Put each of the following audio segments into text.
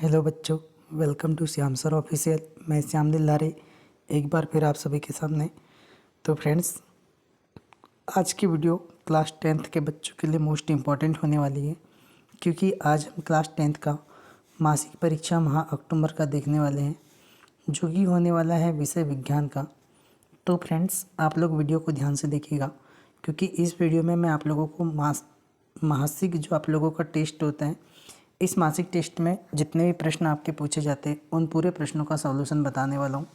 Hello बच्चों, welcome to Shyam sir official. मैं श्याम दिल्लारे एक बार फिर आप सभी के सामने। तो फ्रेंड्स, आज की वीडियो क्लास 10th के बच्चों के लिए मोस्ट इम्पॉर्टेंट होने वाली है, क्योंकि आज हम क्लास 10th का मासिक परीक्षा माह अक्टूबर का देखने वाले हैं, जो कि होने वाला है विषय विज्ञान का। तो फ्रेंड्स, आप लोग वीडियो को ध्यान से देखिएगा, क्योंकि इस वीडियो में मैं आप लोगों को मासिक जो आप लोगों का टेस्ट होता है, इस मासिक टेस्ट में जितने भी प्रश्न आपके पूछे जाते हैं उन पूरे प्रश्नों का सॉल्यूशन बताने वाला हूँ।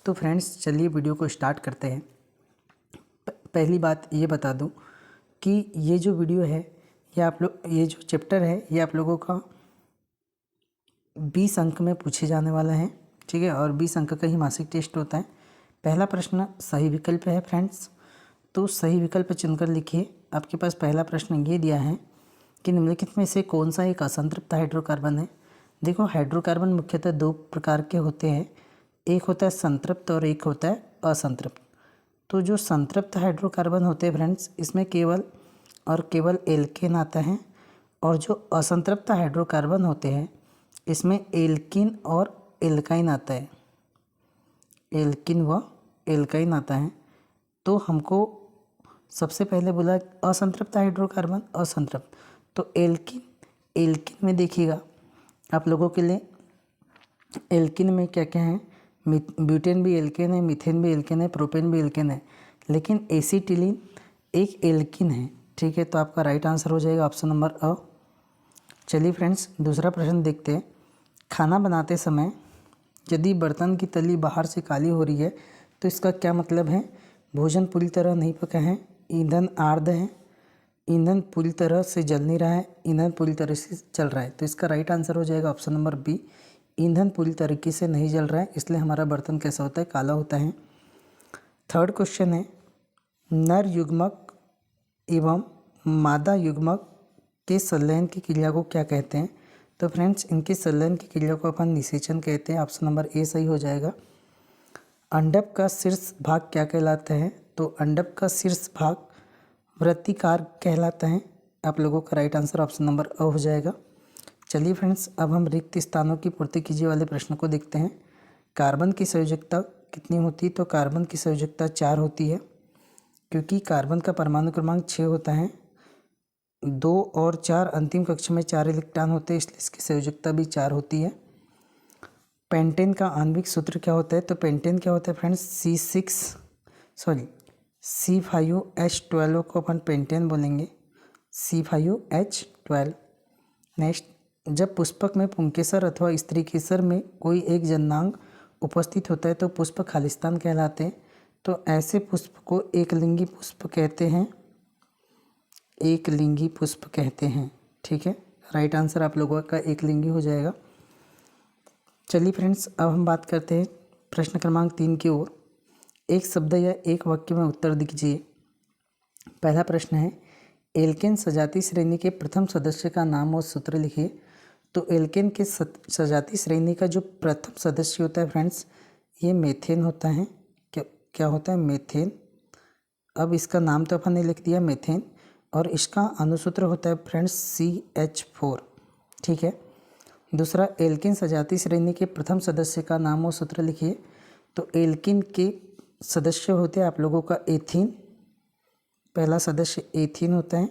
तो फ्रेंड्स, चलिए वीडियो को स्टार्ट करते हैं। पहली बात ये बता दूँ कि ये जो वीडियो है, ये जो चैप्टर है, ये आप लोगों का 20 अंक में पूछे जाने वाला है, ठीक है। और 20 अंक का ही मासिक टेस्ट होता है। पहला प्रश्न सही विकल्प है फ्रेंड्स, तो सही विकल्प चुनकर लिखिए। आपके पास पहला प्रश्न ये दिया है कि निम्नलिखित में से कौन सा एक असंतृप्त हाइड्रोकार्बन है। देखो, हाइड्रोकार्बन मुख्यतः दो प्रकार के होते हैं, एक होता है संतृप्त और एक होता है असंतृप्त। तो जो संतृप्त हाइड्रोकार्बन होते हैं फ्रेंड्स, इसमें केवल और केवल एल्केन आता है, और जो असंतृप्त हाइड्रोकार्बन होते हैं इसमें एल्किन और एल्काइन आता है, एल्किन व एल्काइन आता है। तो हमको सबसे पहले बोला असंतृप्त हाइड्रोकार्बन, असंतृप्त, तो एल्किन में देखिएगा आप लोगों के लिए, एल्किन में क्या क्या है, ब्यूटेन भी एल्केन है, मीथेन भी एल्केन है, प्रोपेन भी एल्केन है, लेकिन एसिटिलीन एक एल्किन है, ठीक है। तो आपका राइट आंसर हो जाएगा ऑप्शन नंबर अ। चलिए फ्रेंड्स, दूसरा प्रश्न देखते हैं। खाना बनाते समय यदि बर्तन की तली बाहर से काली हो रही है तो इसका क्या मतलब है? भोजन पूरी तरह नहीं पका है, ईंधन आर्द्र है, ईंधन पूरी तरह से जल नहीं रहा है, ईंधन पूरी तरह से चल रहा है। तो इसका राइट आंसर हो जाएगा ऑप्शन नंबर बी, ईंधन पूरी तरीके से नहीं जल रहा है, इसलिए हमारा बर्तन कैसा होता है? काला होता है। थर्ड क्वेश्चन है, नर युग्मक एवं मादा युग्मक के संलयन की क्रिया को क्या कहते हैं? तो फ्रेंड्स, इनके संलयन की क्रिया को अपन निषेचन कहते हैं। ऑप्शन नंबर ए सही हो जाएगा। अंडक का शीर्ष भाग क्या कहलाता है? तो अंडक का शीर्ष भाग वृत्तिकार कहलाता है। आप लोगों का राइट आंसर ऑप्शन नंबर अ हो जाएगा। चलिए फ्रेंड्स, अब हम रिक्त स्थानों की पूर्ति कीजिए वाले प्रश्न को देखते हैं। कार्बन की संयोजकता कितनी होती है? तो कार्बन की संयोजकता 4 होती है, क्योंकि कार्बन का परमाणु क्रमांक 6 होता है। 2 और 4 अंतिम कक्ष में 4 इलेक्ट्रॉन होते हैं, इसलिए इसकी संयोजकता भी 4 होती है। पेंटेन का आणविक सूत्र क्या होता है? तो पेंटेन क्या होता है फ्रेंड्स? C5H12 को अपन पेंटेन बोलेंगे, C5H12। नेक्स्ट, जब पुष्पक में पुंकेसर अथवा स्त्री केसर में कोई एक जनांग उपस्थित होता है तो पुष्प खालिस्तान कहलाते हैं। तो ऐसे पुष्प को एकलिंगी पुष्प कहते हैं, एकलिंगी पुष्प कहते हैं, ठीक है। राइट आंसर आप लोगों का एकलिंगी हो जाएगा। चलिए फ्रेंड्स, अब हम बात करते हैं प्रश्न क्रमांक 3 की ओर। एक शब्द या एक वाक्य में उत्तर दीजिए। पहला प्रश्न है, एल्केन सजाती श्रेणी के प्रथम सदस्य का नाम और सूत्र लिखिए। तो एल्केन के सजाती श्रेणी का जो प्रथम सदस्य होता है फ्रेंड्स, ये मेथेन होता है। क्या होता है? मेथेन। अब इसका नाम तो अपन ने लिख दिया मेथेन, और इसका अनुसूत्र होता है फ्रेंड्स CH4, ठीक है। दूसरा, एल्केन सजाती श्रेणी के प्रथम सदस्य का नाम और सूत्र लिखिए। तो एल्केन के सदस्य होते हैं आप लोगों का एथीन, पहला सदस्य एथीन होता है,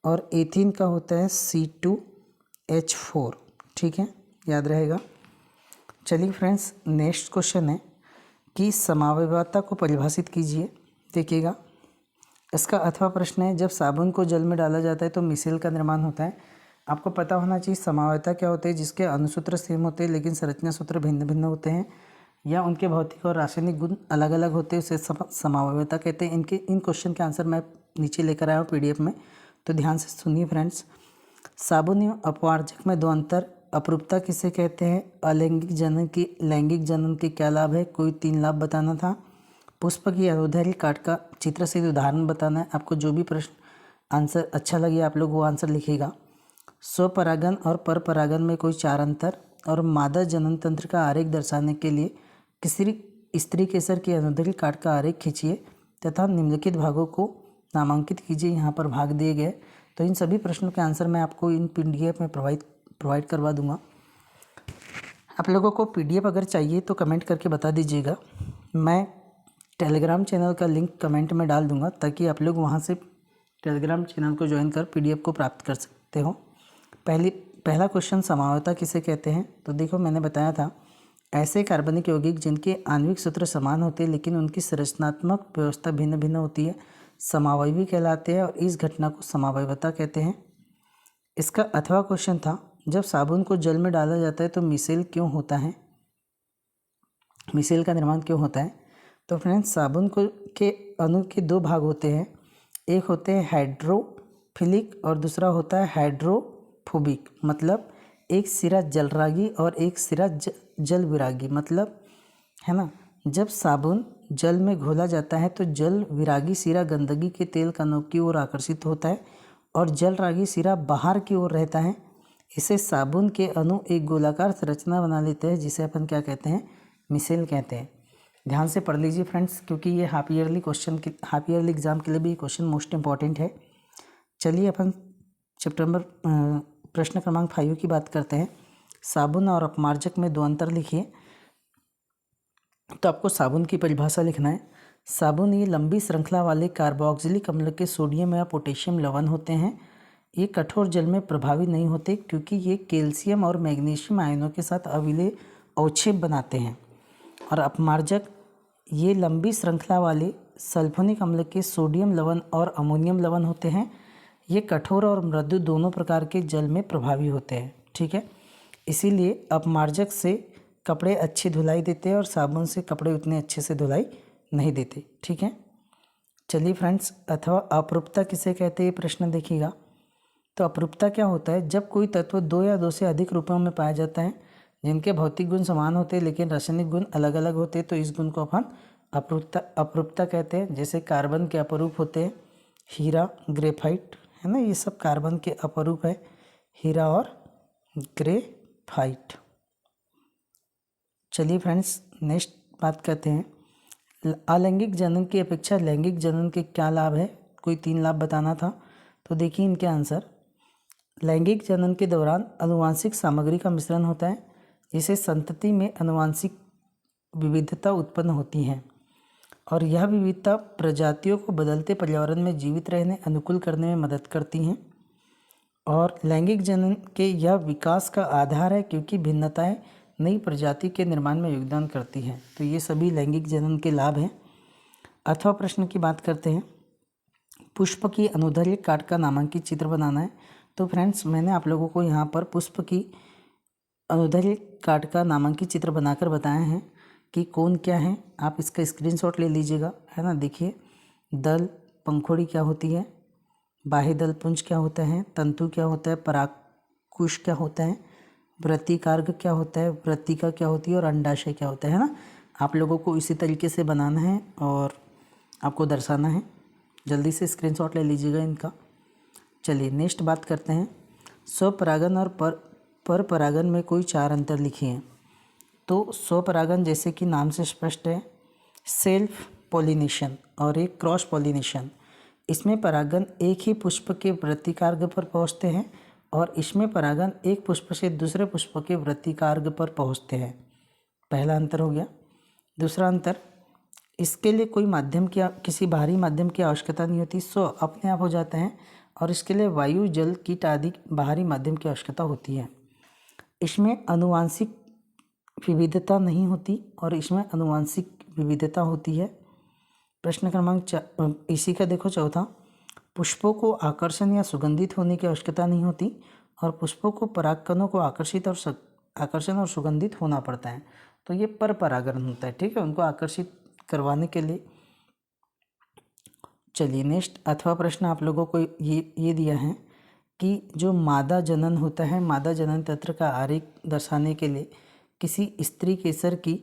और एथीन का होता है C2H4, ठीक है, याद रहेगा। चलिए फ्रेंड्स, नेक्स्ट क्वेश्चन है कि समावयवता को परिभाषित कीजिए। देखिएगा, इसका अथवा प्रश्न है, जब साबुन को जल में डाला जाता है तो मिसेल का निर्माण होता है। आपको पता होना चाहिए समावयवता क्या होते हैं, जिसके अनुसूत्र सेम होते हैं लेकिन संरचना सूत्र भिन्न भिन्न होते हैं, या उनके भौतिक और रासायनिक गुण अलग अलग होते हैं, उसे समावयवता कहते हैं। इन क्वेश्चन के आंसर मैं नीचे लेकर आया हूँ PDF में, तो ध्यान से सुनिए फ्रेंड्स। साबुन एवं अपवार्जक में 2 अंतर। अपरूपता किसे कहते हैं? अलैंगिक जनन की लैंगिक जनन के क्या लाभ है? कोई 3 लाभ बताना था। पुष्प की अनौधारी काट का चित्र से उदाहरण बताना है। आपको जो भी प्रश्न आंसर अच्छा लगे आप लोग वो आंसर लिखिएगा। स्वपरागन और परपरागन में कोई 4 अंतर, और मादा जनन तंत्र का आरेख दर्शाने के लिए किसी स्त्री केसर की अनौधारी काट का आरेख खींचिए तथा निम्नलिखित भागों को नामांकित कीजिए। यहाँ पर भाग दिए गए। तो इन सभी प्रश्नों के आंसर मैं आपको इन PDF में प्रोवाइड करवा दूंगा। आप लोगों को PDF अगर चाहिए तो कमेंट करके बता दीजिएगा। मैं टेलीग्राम चैनल का लिंक कमेंट में डाल दूंगा ताकि आप लोग वहां से टेलीग्राम चैनल को ज्वाइन कर PDF को प्राप्त कर सकते हो। पहला क्वेश्चन समावयवता किसे कहते हैं? तो देखो, मैंने बताया था ऐसे कार्बनिक यौगिक जिनके आणविक सूत्र समान होते हैं लेकिन उनकी संरचनात्मक व्यवस्था भिन्न भिन्न होती है समावयवी कहलाते हैं और इस घटना को समावयवता कहते हैं। इसका अथवा क्वेश्चन था, जब साबुन को जल में डाला जाता है तो मिसेल क्यों होता है? मिसेल का निर्माण क्यों होता है? तो फ्रेंड्स, साबुन को के अणु के दो भाग होते हैं, एक होते हैं हाइड्रोफिलिक और दूसरा होता है हाइड्रोफोबिक। मतलब एक सिरा जलरागी और एक सिरा जल विरागी, मतलब है ना। जब साबुन जल में घोला जाता है तो जल विरागी सिरा गंदगी के तेल कणों की ओर आकर्षित होता है और जल रागी सिरा बाहर की ओर रहता है। इसे साबुन के अणु एक गोलाकार संरचना बना लेते हैं जिसे अपन क्या कहते हैं? मिसेल कहते हैं। ध्यान से पढ़ लीजिए फ्रेंड्स, क्योंकि ये हाफ ईयरली एग्जाम के लिए भी क्वेश्चन मोस्ट इंपॉर्टेंट है। चलिए अपन प्रश्न क्रमांक 5 की बात करते हैं। साबुन और अपमार्जक में दो अंतर लिखिए। तो आपको साबुन की परिभाषा लिखना है। साबुन ये लंबी श्रृंखला वाले कार्बोक्सिलिक अम्ल के सोडियम या पोटेशियम लवण होते हैं। ये कठोर जल में प्रभावी नहीं होते क्योंकि ये कैल्शियम और मैग्नीशियम आयनों के साथ अविलेय अवक्षेप बनाते हैं। और अपमार्जक ये लंबी श्रृंखला वाले सल्फोनिक अम्ल के सोडियम लवण और अमोनियम लवण होते हैं। ये कठोर और मृदु दोनों प्रकार के जल में प्रभावी होते हैं। ठीक है, इसीलिए अपमार्जक से कपड़े अच्छी धुलाई देते हैं और साबुन से कपड़े उतने अच्छे से धुलाई नहीं देते। ठीक है, चलिए फ्रेंड्स, अथवा अपरूपता किसे कहते हैं प्रश्न देखिएगा। तो अपरूपता क्या होता है? जब कोई तत्व दो या दो से अधिक रूपों में पाया जाता है जिनके भौतिक गुण समान होते हैं लेकिन रासायनिक गुण अलग अलग होते हैं, तो इस गुण को अपन अपरूपता कहते हैं। जैसे कार्बन के अपरूप होते हैं हीरा, ग्रेफाइट, है ना। ये सब कार्बन के अपरूप है, हीरा और ग्रेफाइट। चलिए फ्रेंड्स, नेक्स्ट बात करते हैं। अलैंगिक जनन की अपेक्षा लैंगिक जनन के क्या लाभ है? कोई 3 लाभ बताना था। तो देखिए इनके आंसर। लैंगिक जनन के दौरान आनुवांशिक सामग्री का मिश्रण होता है जिससे संतति में आनुवांशिक विविधता उत्पन्न होती है और यह विविधता प्रजातियों को बदलते पर्यावरण में जीवित रहने अनुकूल करने में मदद करती हैं। और लैंगिक जनन के यह विकास का आधार है क्योंकि भिन्नताएं नई प्रजाति के निर्माण में योगदान करती हैं। तो ये सभी लैंगिक जनन के लाभ हैं। अथवा प्रश्न की बात करते हैं। पुष्प की अनुदैर्घ्य काट का नामांकित चित्र बनाना है। तो फ्रेंड्स, मैंने आप लोगों को यहाँ पर पुष्प की अनुदैर्घ्य काट का नामांकित चित्र बनाकर बताया है कि कौन क्या है। आप इसका स्क्रीनशॉट ले लीजिएगा, है ना। देखिए, दल पंखुड़ी क्या होती है, बाह्य दल पुंज क्या होता है, तंतु क्या होता है, परागकुश क्या होता है, वृत्तिकार्ग क्या होता है, वृत्तिका क्या होती है और अंडाशय क्या होता है ना। आप लोगों को इसी तरीके से बनाना है और आपको दर्शाना है। जल्दी से स्क्रीनशॉट ले लीजिएगा इनका। चलिए नेक्स्ट बात करते हैं। स्वपरागन और पर परागन में कोई 4 अंतर लिखिए। तो स्वपरागन जैसे कि नाम से स्पष्ट है, सेल्फ पॉलिनेशन और एक क्रॉस पॉलिनेशन। इसमें परागन एक ही पुष्प के वृत्तिकार्ग पर पहुँचते हैं और इसमें परागन एक पुष्प से दूसरे पुष्प के वृत्तिकार्ग पर पहुँचते हैं। पहला अंतर हो गया। दूसरा अंतर, इसके लिए कोई माध्यम की किसी बाहरी माध्यम की आवश्यकता नहीं होती, स्व अपने आप हो जाता है और इसके लिए वायु, जल, कीट आदि बाहरी माध्यम की आवश्यकता होती है। इसमें आनुवांशिक विविधता नहीं होती और इसमें आनुवांशिक विविधता होती है। प्रश्न क्रमांक इसी का देखो चौथा। पुष्पों को आकर्षण या सुगंधित होने की आवश्यकता नहीं होती और पुष्पों को परागकणों को आकर्षण और सुगंधित होना पड़ता है। तो ये पर परागण होता है। ठीक है, उनको आकर्षित करवाने के लिए। चलिए नेक्स्ट अथवा प्रश्न आप लोगों को ये दिया है कि जो मादा जनन होता है, मादा जनन तंत्र का आरेख दर्शाने के लिए किसी स्त्री केसर की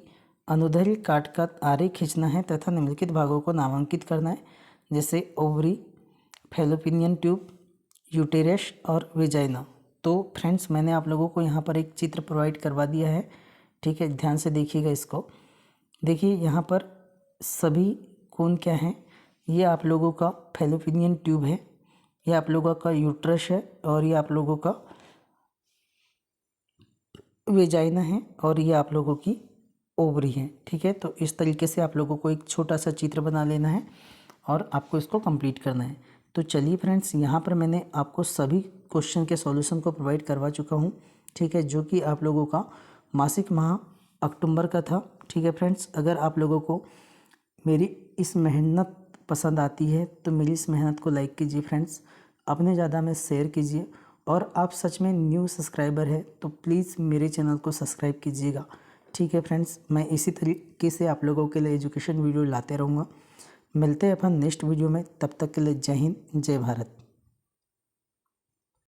अनुदैर्घ्य काट का आरेख खींचना है तथा निम्नलिखित भागों को नामांकित करना है, जैसे ओवरी, फैलोपिनियन ट्यूब, यूटेरस और वेजाइना। तो फ्रेंड्स, मैंने आप लोगों को यहाँ पर एक चित्र प्रोवाइड करवा दिया है। ठीक है, ध्यान से देखिएगा इसको। देखिए यहाँ पर सभी कौन क्या है। ये आप लोगों का फैलोपिनियन ट्यूब है, ये आप लोगों का यूट्रस है और ये आप लोगों का वेजाइना है और ये आप लोगों की ओवरी है। ठीक है, तो इस तरीके से आप लोगों को एक छोटा सा चित्र बना लेना है और आपको इसको कंप्लीट करना है। तो चलिए फ्रेंड्स, यहाँ पर मैंने आपको सभी क्वेश्चन के सॉल्यूशन को प्रोवाइड करवा चुका हूँ। ठीक है, जो कि आप लोगों का मासिक माह अक्टूबर का था। ठीक है फ्रेंड्स, अगर आप लोगों को मेरी इस मेहनत पसंद आती है तो मेरी इस मेहनत को लाइक कीजिए फ्रेंड्स, अपने ज़्यादा में शेयर कीजिए, और आप सच में न्यू सब्सक्राइबर है तो प्लीज़ मेरे चैनल को सब्सक्राइब कीजिएगा। ठीक है फ्रेंड्स, मैं इसी तरीके से आप लोगों के लिए एजुकेशन वीडियो लाते रहूँगा। मिलते हैं अपन नेक्स्ट वीडियो में, तब तक के लिए जय हिंद जय भारत।